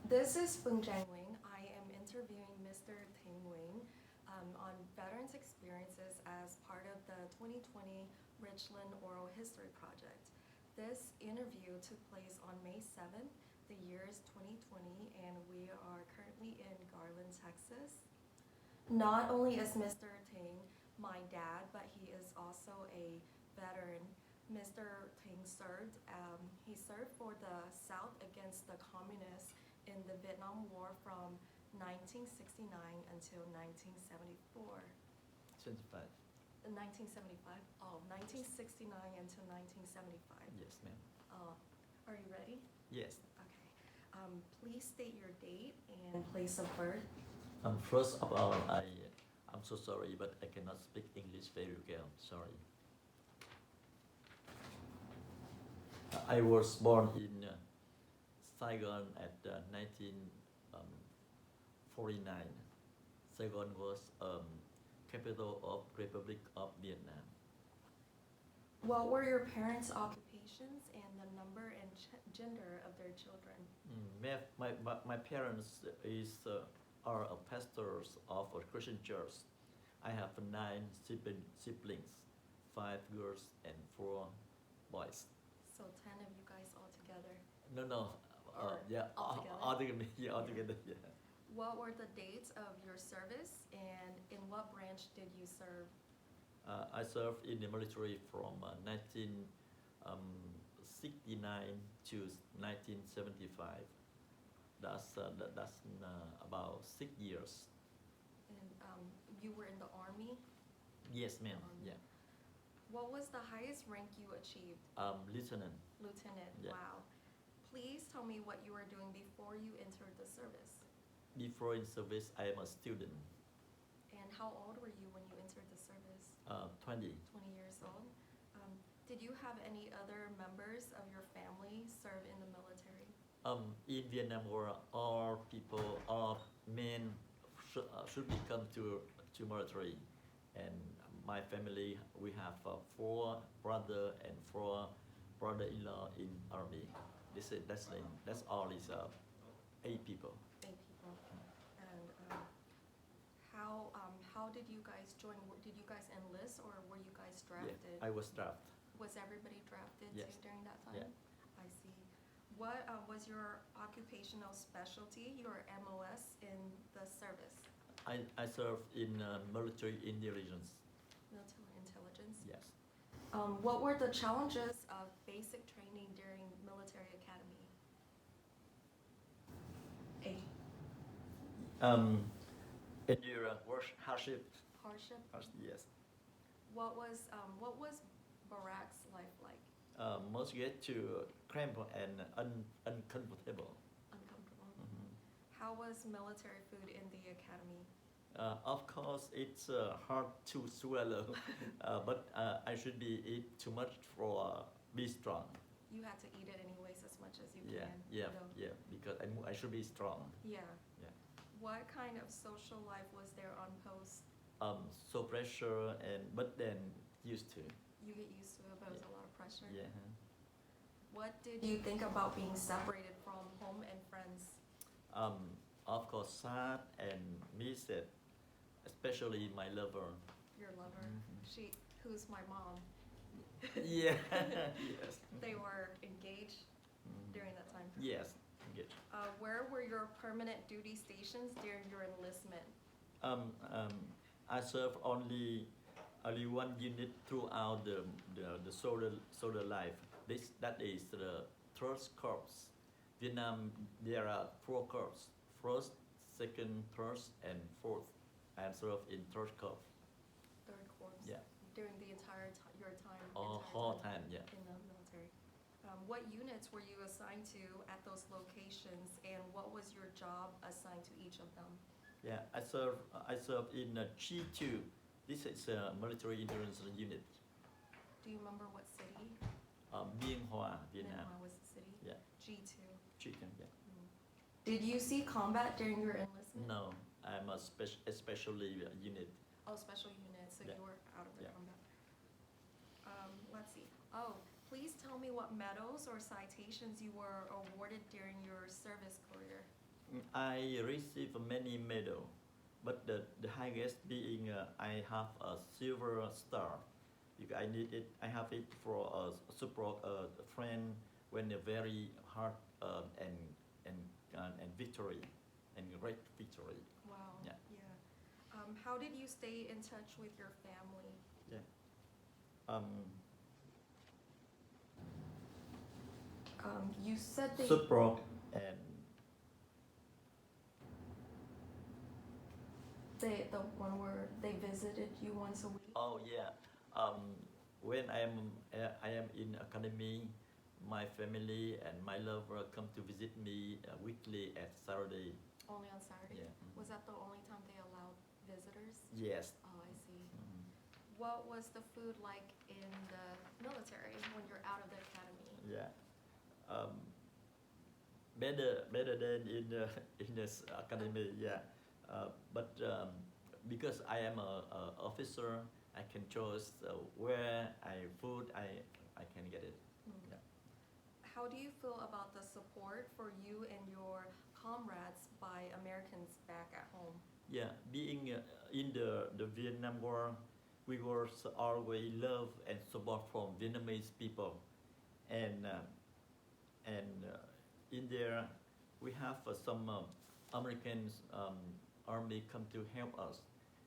This is Feng Jiangling. I am interviewing Mr. Ting Wing on veterans' experiences as part of the 2020 Richland Oral History Project. This interview took place on May 7th. The year is 2020, and we are currently in Garland, Texas. Not only is Mr. Ting my dad, but he is also a veteran. Mr. Ting he served for the South against the communists in the Vietnam War from 1969 until 1974. 25. 1975? Oh, 1969 until 1975. Yes, ma'am. Are you ready? Yes. Okay. Please state your date and place of birth. First of all, I'm so sorry, but I cannot speak English very well. Sorry. I was born in Saigon at 1949. Saigon was capital of Republic of Vietnam. What were your parents' occupations and the number and gender of their children? My parents are pastors of a Christian church. I have 9 siblings, 5 girls and 4 boys. So 10 of you guys all together. No. Or Yeah, altogether? altogether. Yeah, Yeah. altogether. Yeah. What were the dates of your service and in what branch did you serve? I served in the military from 1969 to 1975. That's about 6 years. And you were in the Army? Yes, ma'am. Yeah. What was the highest rank you achieved? Lieutenant. Lieutenant, Yeah. wow. Please tell me what you were doing before you entered the service. Before in service, I am a student. And how old were you when you entered the service? 20. 20 years old. Did you have any other members of your family serve in the military? In Vietnam War, all people, all men should become to military, and my family, we have 4 brother and 4 brother-in-law in army. That's all is 8 people. 8 people. And how did you guys join? Did you guys enlist or were you guys drafted? Yeah, I was drafted. Was everybody drafted Yes. too during that time? Yeah. I see. What was your occupational specialty, your MOS in the service? I served in military intelligence. Military intelligence? Yes. What were the challenges of basic training during military academy? A. Endure hardship. Hardship? Yes. What was Barack's life like? Most get to cramped and uncomfortable. Uncomfortable. Mhm. How was military food in the academy? Of course, it's hard to swallow, but I should be eat too much for be strong. You had to eat it anyways as much as you Yeah, can. yeah, you know? yeah. Because I should be strong. Yeah. Yeah. What kind of social life was there on post? So pressure but then used to. You get used to it, but it was a lot of pressure. Yeah. What did you think about being separated from home and friends? Of course, sad and miss it, especially my lover. Your lover, Mhm. who's my mom. Yeah. Yes. They were engaged during that time. Yes. Good. Where were your permanent duty stations during your enlistment? I served only one unit throughout the soldier life. That is the third corps. Vietnam, there are 4 corps: first, second, third, and fourth. I served in third corps. Third corps. Yeah. During the entire your time. Whole time. Yeah. In the military. What units were you assigned to at those locations, and what was your job assigned to each of them? Yeah. I served in G2. This is a military intelligence unit. Do you remember what city? Bien Hoa, Vietnam. Hanoi was the city? Yeah. G2. Chicken. Yeah. Did you see combat during your enlistment? No, I'm a specially unit. Oh, special unit, so Yeah. you were out of the Yeah. combat. Let's see. Oh, please tell me what medals or citations you were awarded during your service career. I received many medal, but the highest being I have a silver star. Because I need it, I have it for support a friend when a very hard and and victory and great victory. Wow. Yeah. Yeah. How did you stay in touch with your family? Yeah. Um, You said they. support and The one where they visited you once a week. oh yeah. When I am in academy, my family and my lover come to visit me weekly at Saturday. Only on Saturday? Yeah. Was that the only time they allowed visitors? Yes. Oh, I see. Mhm. What was the food like in the military when you're out of the academy? Yeah. Um, better than in the in this academy. Yeah. But because I am a officer, I can choose where I food I can get it. Mm. Yeah. How do you feel about the support for you and your comrades by Americans back at home? Yeah, being in the Vietnam War, we were always love and support from Vietnamese people, and in there we have some Americans army come to help us,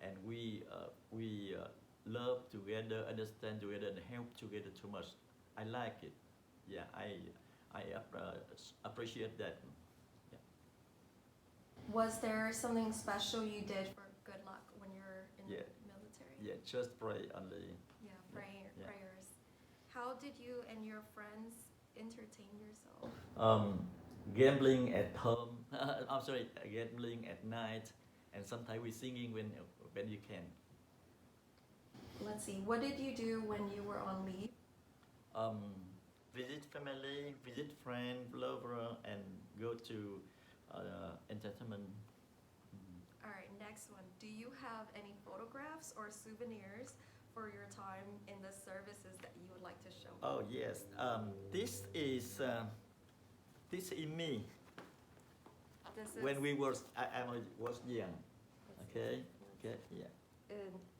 and we love together, understand together, and help together too much. I like it. Yeah, I appreciate that. Yeah. Was there something special you did for good luck when you're in Yeah. the military? Yeah, just pray only. Yeah, Yeah. prayers. How did you and your friends entertain yourself? Gambling at home. I'm sorry, gambling at night, and sometimes we singing when you can. Let's see, what did you do when you were on leave? Visit family, visit friend, lover, and go to entertainment. Mhm. All right, next one. Do you have any photographs or souvenirs for your time in the services that you would like to show? Oh yes. This is me This is, when we was young. Okay. Okay. Yeah.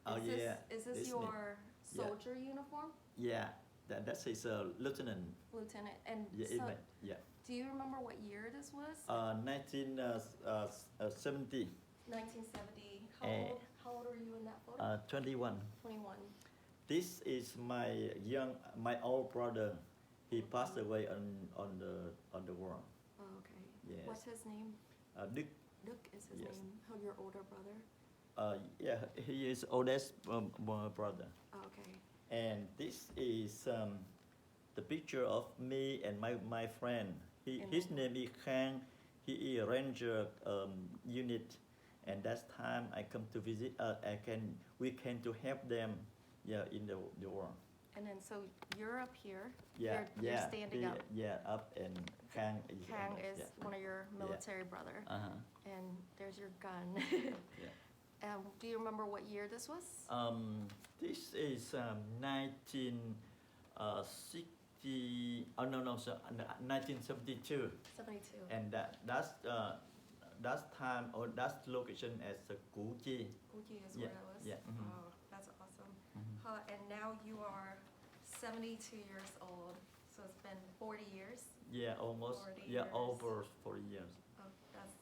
Oh, yeah. Is this This me. your Yeah. soldier uniform, Yeah. That is a lieutenant. Lieutenant? And Yeah. so, Yeah. do you remember what year this was? 1970. 1970. Eh. How old were you in that photo? 21. 21. This is my old brother. He passed away on the war. Oh, okay. Yes. What's his name? Duke. Duke is his Yes. name. Oh, your older brother? Yeah, he is oldest brother. Oh, okay. And this is the picture of me and my friend. His name is Khang. He is a ranger unit, and that time I come to visit. We came to help them. Yeah, in the war. And then so you're up here. Yeah, You're standing up. Yeah, up, and Khang is. Kang is yeah. one of your military brother. And there's your gun. Yeah. Do you remember what year this was? This is 1960. Oh no, so 1972. 72. And that's time or that's location as Củ Chi. Guji is Yeah, where it was? yeah, mhm. Oh, that's awesome. Mhm. And now you are 72 years old. So it's been 40 years. Yeah, almost. 40 Yeah, years. over 40 years. Oh, that's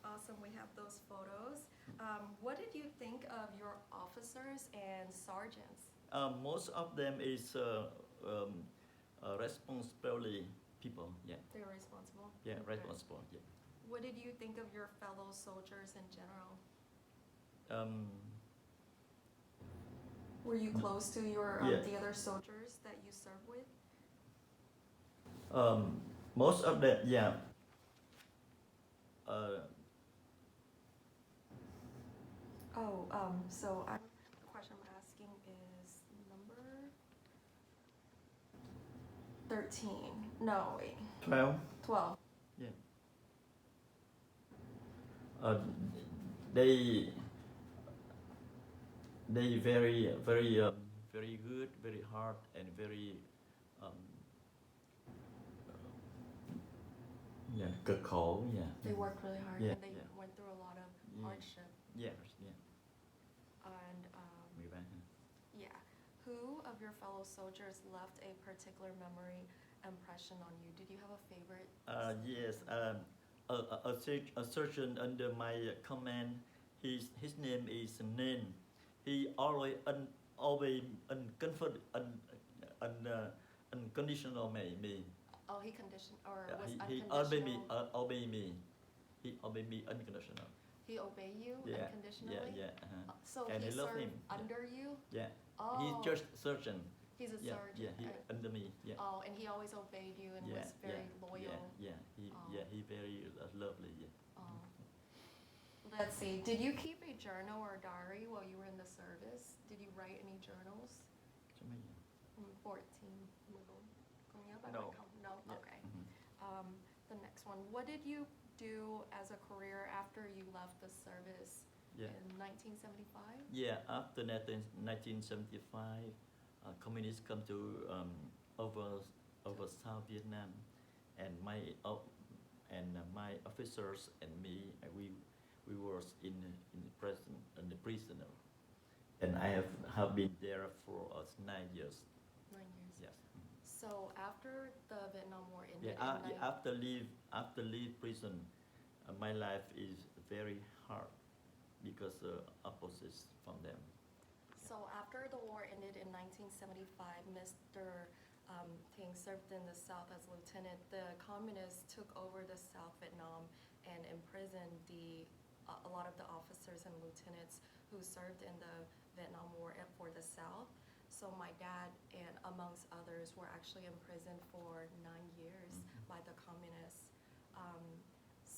awesome. We have those photos. What did you think of your officers and sergeants? Most of them is responsibility people. Yeah, They were responsible? yeah, Okay. responsible. Yeah. What did you think of your fellow soldiers in general? Were you close to your Yeah. the other soldiers that you served with? Most of them, yeah. So the question I'm asking is number 13. No, wait. 12. 12. Yeah. They very very good, very hard, and very Yeah, cực khổ. Yeah. They worked really hard Yeah, and they yeah. went through a lot of Yeah. hardship. Yeah. Yeah. And Người bạn. yeah, who of your fellow soldiers left a particular memory impression on you? Did you have a favorite? Yes. A surgeon under my command. His name is Nen. He always unconditional me. Oh, he conditioned or Yeah, was he unconditional. obey me. He obey me unconditional. He obeyed you Yeah, unconditionally. yeah, yeah. Uh-huh. So And he I love served him. under you. Yeah. Oh, He's just surgeon. he's a Yeah, surgeon. yeah. He under me. Yeah. Oh, and he always obeyed you and Yeah, was very yeah, loyal. Yeah. He very lovely. Yeah. Oh. Let's see. Did you keep a journal or diary while you were in the service? Did you write any journals? 14. No. No. Yeah. Okay. Mhm. The next one. What did you do as a career after you left the service Yeah. in 1975? Yeah. After 1975, communists come to over South Vietnam, and my officers and me, we was in the prisoner, and I have been there for 9 years. 9 years. Yes. So after the Vietnam War ended, Yeah. in After leave prison, my life is very hard because opposites from them. So after the war ended in 1975, Mr. Thing served in the South as lieutenant. The communists took over the South Vietnam and imprisoned a lot of the officers and lieutenants who served in the Vietnam War for the South. So my dad and amongst others were actually imprisoned for 9 years Mhm. by the communists.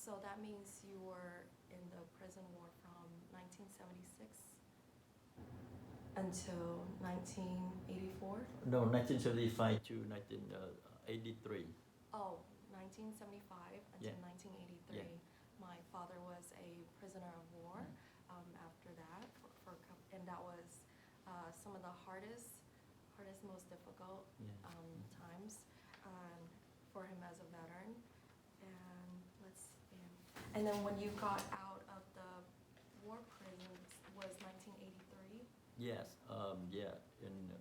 So that means you were in the prison war from 1976 until 1984? No, 1975 to 1983. Oh, 1975 until Yeah. 1983. Yeah. My father was a prisoner of war after that, and that was some of the hardest, most difficult Yeah. times for him as a veteran. And let's see. And then when you got out of the war prisons was 1983? Yes. Yeah. In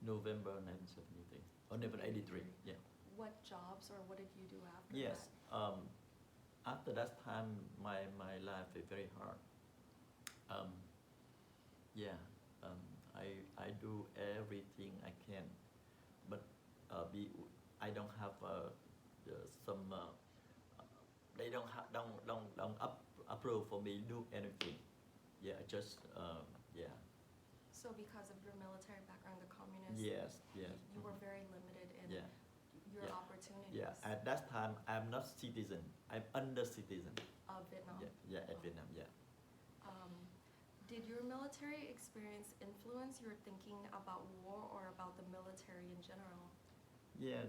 November 1973 or November 83. Yeah. What jobs or what did you do after Yes. that? After that time, my life is very hard. Yeah. I do everything I can, but I don't have some. They don't approve for me do anything. Yeah. Just yeah. So because of your military background, the communists, Yes. Yes. you were very limited in Yeah. your Yeah. opportunities Yeah. At that time, I'm not citizen. I'm under citizen. of Vietnam. Yeah. At Vietnam. Yeah. Did your military experience influence your thinking about war or about the military in general? Yeah,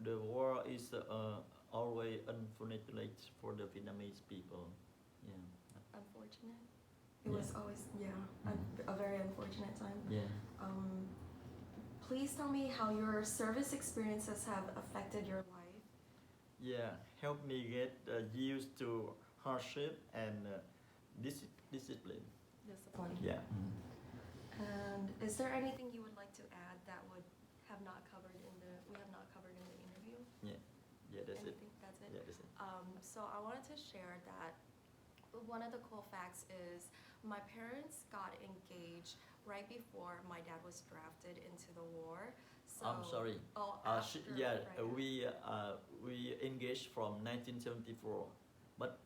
the war is always unfortunate for the Vietnamese people. Yeah. Unfortunate? It Yeah. was always, a very unfortunate time. Yeah. Please tell me how your service experiences have affected your life. Yeah, help me get used to hardship and discipline. Discipline. Yeah. And is there anything you would like to add that we have not covered in the interview? Yeah, that's it. Anything? That's it? Yeah, that's it. So I wanted to share that one of the cool facts is my parents got engaged right before my dad was drafted into the war. So, I'm sorry. Oh, Right after. we engaged from 1974, but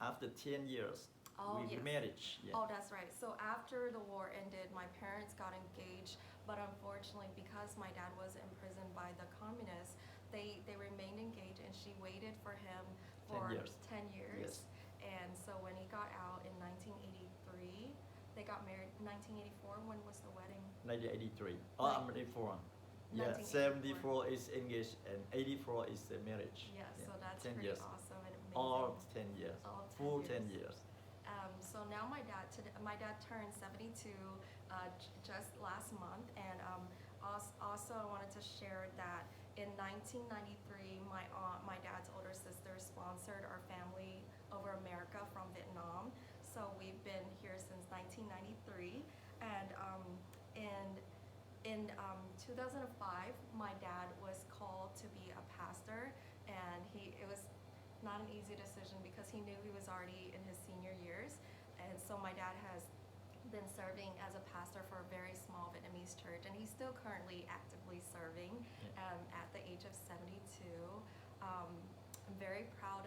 after 10 years, Oh, we yes. marriage. Yeah. Oh, that's right. So after the war ended, my parents got engaged, but unfortunately, because my dad was imprisoned by the communists, they remained engaged, and she waited for him 10 for years. 10 years. Yes. And so when he got out in 1983, they got married. 1984, when was the wedding? 1983. Like- I'm 84. Yeah, 1984. 74 is engaged and 84 is the marriage. Yeah, so that's 10 pretty years. awesome and amazing. All 10 years. All 10 Full years. 10 years. So now my dad turned 72 just last month, and also I wanted to share that in 1993, my dad's older America from Vietnam. So we've been here since 1993, and in 2005, my dad was called to be a pastor, and it was not an easy decision because he knew he was already in his senior years, and so my dad has been serving as a pastor for a very small Vietnamese church, and he's still currently actively serving at the age of 72. I'm very proud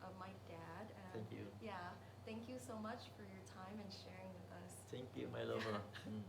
of my dad. And Thank you. Yeah, thank you so much for your time and sharing with us. Thank you, my lover. Mm.